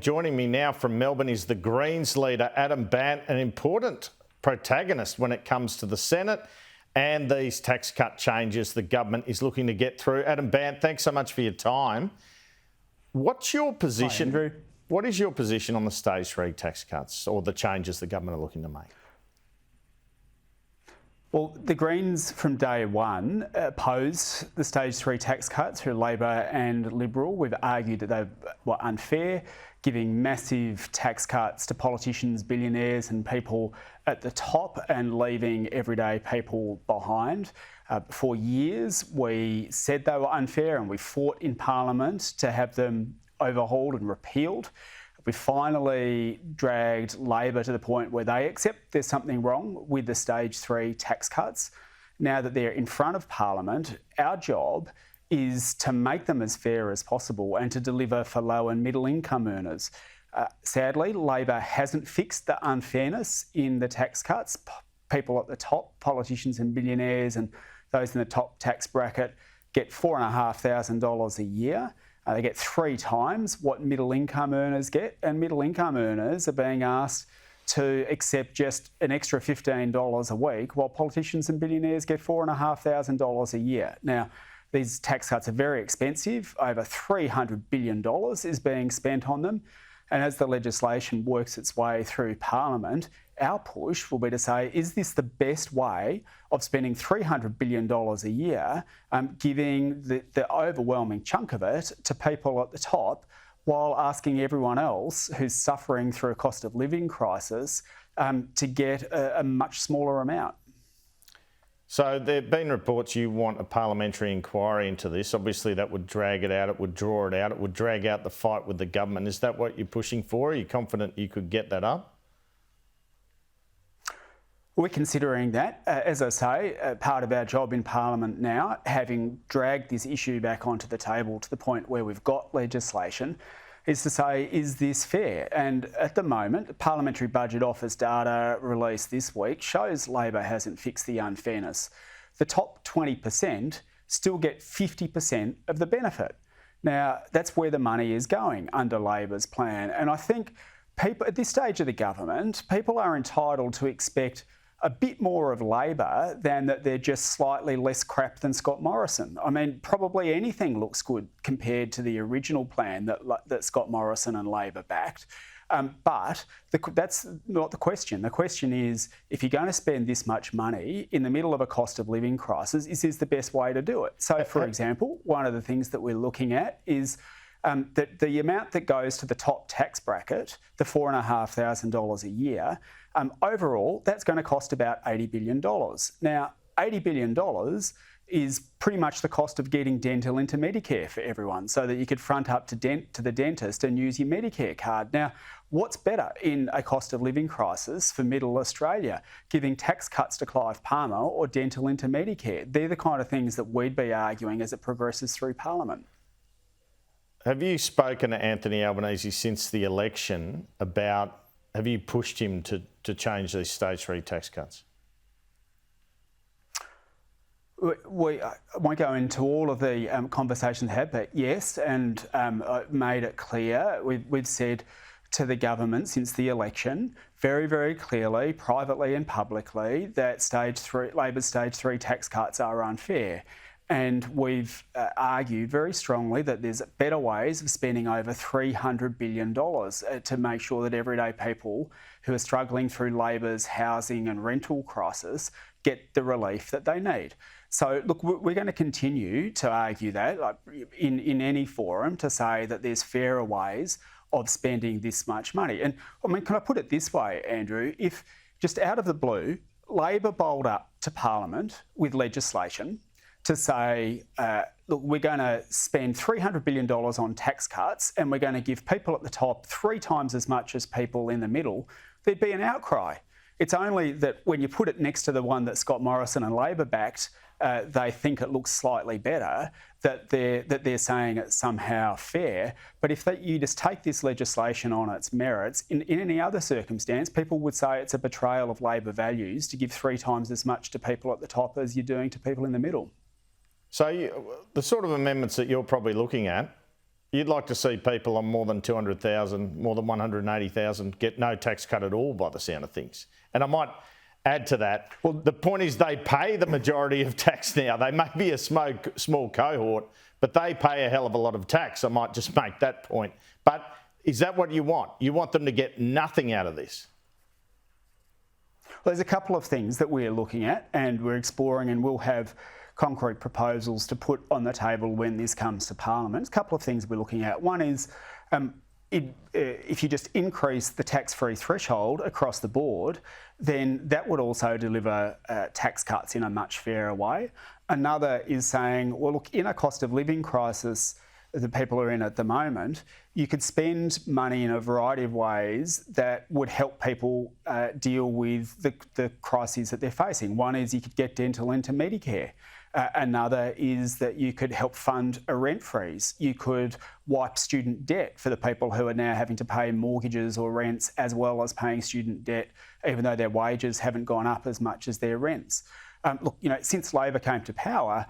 Joining me now from Melbourne is the Greens leader, Adam Bandt, an important protagonist when it comes to the Senate and these tax cut changes the government is looking to get through. Adam Bandt, thanks so much for your time. What's your position? Hi, Andrew. What is your position on the stage 3 tax cuts or the changes the government are looking to make? Well, the Greens from day one opposed the stage 3 tax cuts through Labor and Liberal. We've argued that they were unfair, giving massive tax cuts to politicians, billionaires and people at the top and leaving everyday people behind. For years, we said they were unfair and we fought in Parliament to have them overhauled and repealed. We finally dragged Labor to the point where they accept there's something wrong with the stage 3 tax cuts. Now that they're in front of Parliament, our job is to make them as fair as possible and to deliver for low and middle income earners. Sadly, Labor hasn't fixed the unfairness in the tax cuts. People at the top, politicians and billionaires and those in the top tax bracket, get $4,500 a year. They get 3 times what middle income earners get, and middle income earners are being asked to accept just an extra $15 a week, while politicians and billionaires get $4,500 a year. Now, these tax cuts are very expensive. Over $300 billion is being spent on them. And as the legislation works its way through Parliament, our push will be to say, is this the best way of spending $300 billion a year, giving the overwhelming chunk of it to people at the top, while asking everyone else who's suffering through a cost of living crisis to get a much smaller amount? So there have been reports you want a parliamentary inquiry into this. Obviously that would drag it out, it would draw it out, it would drag out the fight with the government. Is that what you're pushing for? Are you confident you could get that up? We're considering that. As I say, part of our job in Parliament now, having dragged this issue back onto the table to the point where we've got legislation, is to say, is this fair? And at the moment, the Parliamentary Budget Office data released this week shows Labor hasn't fixed the unfairness. The top 20% still get 50% of the benefit. Now, that's where the money is going under Labor's plan. And I think people at this stage of the government, people are entitled to expect a bit more of Labor than that they're just slightly less crap than Scott Morrison. I mean, probably anything looks good compared to the original plan that Scott Morrison and Labor backed. But that's not the question. The question is, if you're going to spend this much money in the middle of a cost of living crisis, is this the best way to do it? So, for example, one of the things that we're looking at is that the amount that goes to the top tax bracket, the $4,500 a year, overall, that's going to cost about $80 billion. Now, $80 billion is pretty much the cost of getting dental into Medicare for everyone, so that you could front up to the dentist and use your Medicare card. Now, what's better in a cost of living crisis for middle Australia? Giving tax cuts to Clive Palmer or dental into Medicare? They're the kind of things that we'd be arguing as it progresses through Parliament. Have you spoken to Anthony Albanese since the election about, have you pushed him to change these stage 3 tax cuts? I won't go into all of the conversations I had, but yes, and I made it clear. We've said to the government since the election, very, very clearly, privately and publicly, that Labor's stage 3 tax cuts are unfair. And we've argued very strongly that there's better ways of spending over $300 billion to make sure that everyday people who are struggling through Labor's housing and rental crisis get the relief that they need. So, look, we're going to continue to argue that in any forum, to say that there's fairer ways of spending this much money. And I mean, can I put it this way, Andrew? If just out of the blue, Labor bowled up to Parliament with legislation to say, look, we're going to spend $300 billion on tax cuts and we're going to give people at the top 3 times as much as people in the middle, there'd be an outcry. It's only that when you put it next to the one that Scott Morrison and Labor backed, they think it looks slightly better, that they're saying it's somehow fair. But if you just take this legislation on its merits, in any other circumstance, people would say it's a betrayal of Labor values to give 3 times as much to people at the top as you're doing to people in the middle. So the sort of amendments that you're probably looking at You'd like to see people on more than 200,000, more than 180,000 get no tax cut at all by the sound of things. And I might add to that, well, the point is they pay the majority of tax now. They may be a small cohort, but they pay a hell of a lot of tax. I might just make that point. But is that what you want? You want them to get nothing out of this? Well, there's a couple of things that we're looking at and we're exploring, and we'll have concrete proposals to put on the table when this comes to Parliament. A couple of things we're looking at. One is if you just increase the tax-free threshold across the board, then that would also deliver tax cuts in a much fairer way. Another is saying, well, look, in a cost of living crisis that people are in at the moment, you could spend money in a variety of ways that would help people deal with the crises that they're facing. One is you could get dental into Medicare. Another is that you could help fund a rent freeze. You could wipe student debt for the people who are now having to pay mortgages or rents as well as paying student debt, even though their wages haven't gone up as much as their rents. Look, since Labor came to power,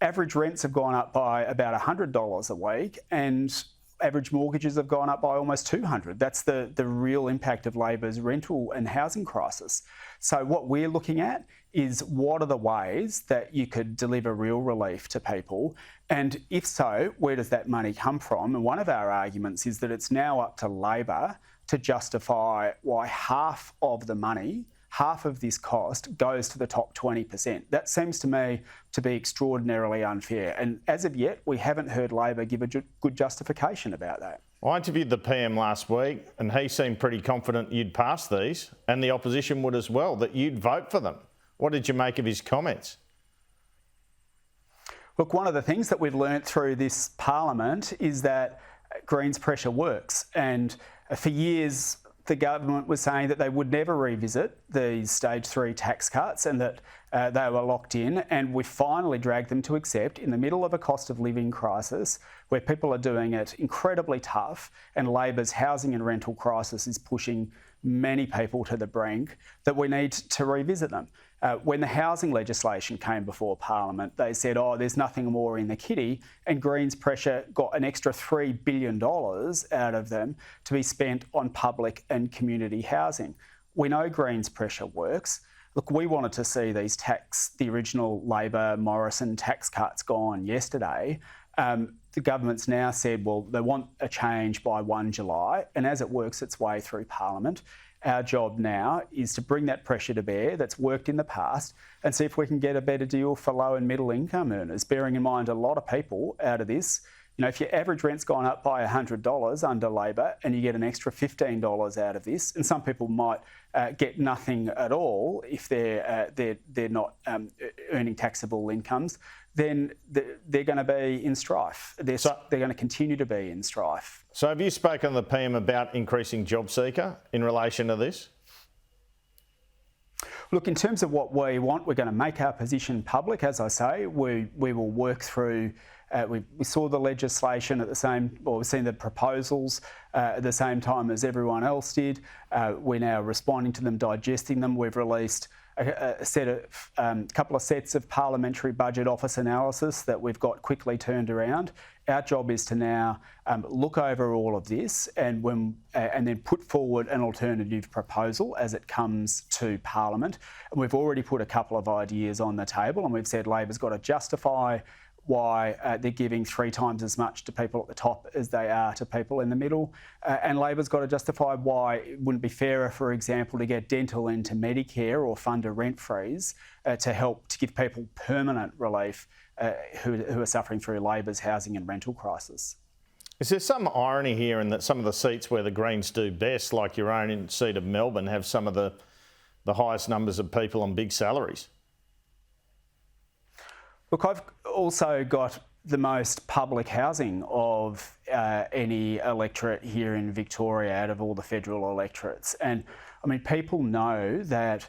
average rents have gone up by about $100 a week, and average mortgages have gone up by almost $200. That's the real impact of Labor's rental and housing crisis. So what we're looking at is what are the ways that you could deliver real relief to people, and if so, where does that money come from? And one of our arguments is that it's now up to Labor to justify why half of the money, half of this cost, goes to the top 20%. That seems to me to be extraordinarily unfair. And as of yet, we haven't heard Labor give a good justification about that. I interviewed the PM last week and he seemed pretty confident you'd pass these, and the opposition would as well, that you'd vote for them. What did you make of his comments? Look, one of the things that we've learnt through this Parliament is that Greens pressure works. And for years, the government was saying that they would never revisit these stage 3 tax cuts and that they were locked in, and we finally dragged them to accept in the middle of a cost of living crisis where people are doing it incredibly tough, and Labor's housing and rental crisis is pushing many people to the brink, that we need to revisit them. When the housing legislation came before Parliament, they said, oh, there's nothing more in the kitty, and Greens pressure got an extra $3 billion out of them to be spent on public and community housing. We know Greens pressure works. Look, we wanted to see the original Labor-Morrison tax cuts gone yesterday. The government's now said, well, they want a change by 1 July, and as it works its way through Parliament, our job now is to bring that pressure to bear that's worked in the past and see if we can get a better deal for low and middle income earners, bearing in mind a lot of people out of this. If your average rent's gone up by $100 under Labor and you get an extra $15 out of this, and some people might get nothing at all if they're not earning taxable incomes, then they're going to be in strife. They're going to continue to be in strife. So have you spoken to the PM about increasing JobSeeker in relation to this? Look, in terms of what we want, we're going to make our position public. As I say, we will work through. We saw the legislation we've seen the proposals at the same time as everyone else did. We're now responding to them, digesting them. We've released a couple of sets of parliamentary budget office analysis that we've got quickly turned around. Our job is to now look over all of this and then put forward an alternative proposal as it comes to Parliament. And we've already put a couple of ideas on the table, and we've said Labor's got to justify why they're giving 3 times as much to people at the top as they are to people in the middle. And Labor's got to justify why it wouldn't be fairer, for example, to get dental into Medicare or fund a rent freeze to give people permanent relief who are suffering through Labor's housing and rental crisis. Is there some irony here in that some of the seats where the Greens do best, like your own seat of Melbourne, have some of the highest numbers of people on big salaries? Look, I've also got the most public housing of any electorate here in Victoria out of all the federal electorates. And I mean, people know that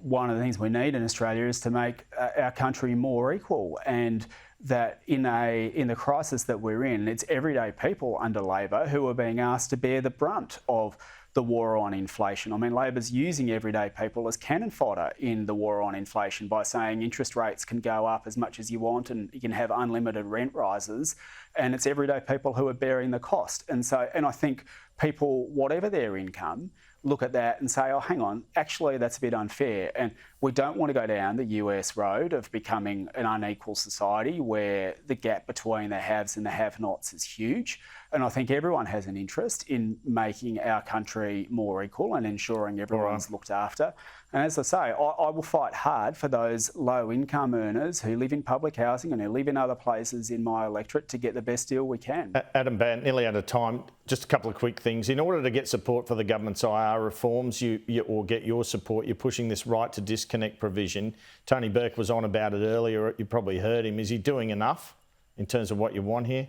one of the things we need in Australia is to make our country more equal, and that in the crisis that we're in, it's everyday people under Labor who are being asked to bear the brunt of the war on inflation. I mean, Labor's using everyday people as cannon fodder in the war on inflation by saying interest rates can go up as much as you want and you can have unlimited rent rises, and it's everyday people who are bearing the cost. And I think people, whatever their income, look at that and say, oh, hang on, actually that's a bit unfair. And we don't want to go down the US road of becoming an unequal society where the gap between the haves and the have-nots is huge. And I think everyone has an interest in making our country more equal and ensuring everyone's looked after. And as I say, I will fight hard for those low-income earners who live in public housing and who live in other places in my electorate to get the best deal we can. Adam Bandt, nearly out of time. Just a couple of quick things. In order to get support for the government's IR reforms, or get your support, you're pushing this right to disconnect provision. Tony Burke was on about it earlier. You probably heard him. Is he doing enough in terms of what you want here?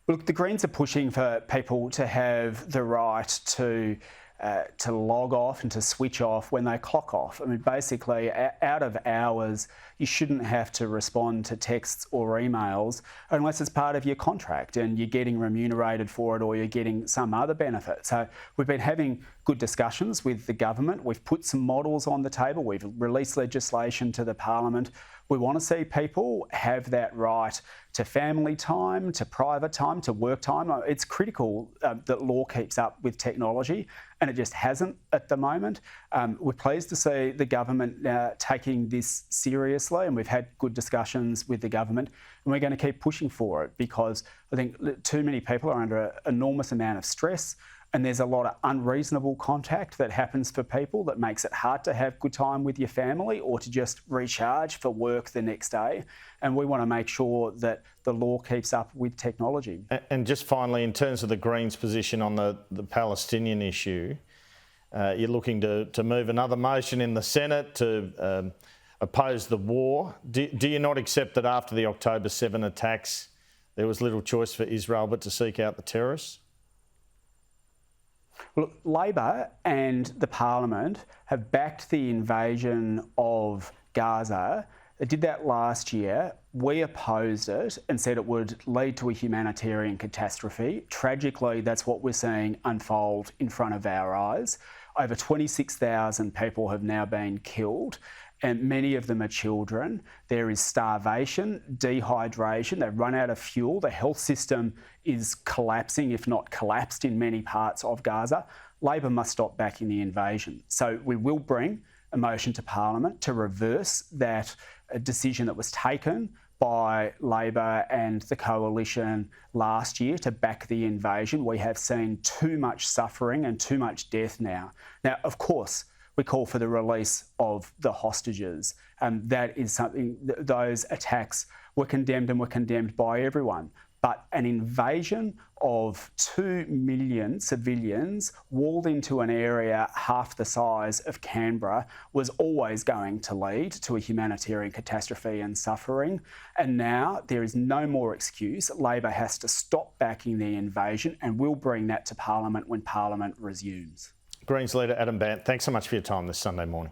Look, the Greens are pushing for people to have the right to log off and to switch off when they clock off. I mean, basically, out of hours, you shouldn't have to respond to texts or emails unless it's part of your contract and you're getting remunerated for it or you're getting some other benefit. So we've been having good discussions with the government. We've put some models on the table. We've released legislation to the Parliament. We want to see people have that right to family time, to private time, to work time. It's critical that law keeps up with technology, and it just hasn't at the moment. We're pleased to see the government taking this seriously, and we've had good discussions with the government, and we're going to keep pushing for it because I think too many people are under an enormous amount of stress. And there's a lot of unreasonable contact that happens for people that makes it hard to have good time with your family or to just recharge for work the next day. And we want to make sure that the law keeps up with technology. And just finally, in terms of the Greens' position on the Palestinian issue, you're looking to move another motion in the Senate to oppose the war. Do you not accept that after the October 7 attacks, there was little choice for Israel but to seek out the terrorists? Well, Labor and the Parliament have backed the invasion of Gaza. They did that last year. We opposed it and said it would lead to a humanitarian catastrophe. Tragically, that's what we're seeing unfold in front of our eyes. Over 26,000 people have now been killed, and many of them are children. There is starvation, dehydration, they've run out of fuel. The health system is collapsing, if not collapsed, in many parts of Gaza. Labor must stop backing the invasion. So we will bring a motion to Parliament to reverse that decision that was taken by Labor and the coalition last year to back the invasion. We have seen too much suffering and too much death now. Now, of course, we call for the release of the hostages. That is something, those attacks were condemned and were condemned by everyone. But an invasion of 2 million civilians walled into an area half the size of Canberra was always going to lead to a humanitarian catastrophe and suffering. And now there is no more excuse. Labor has to stop backing the invasion, and we'll bring that to Parliament when Parliament resumes. Greens leader Adam Bandt, thanks so much for your time this Sunday morning.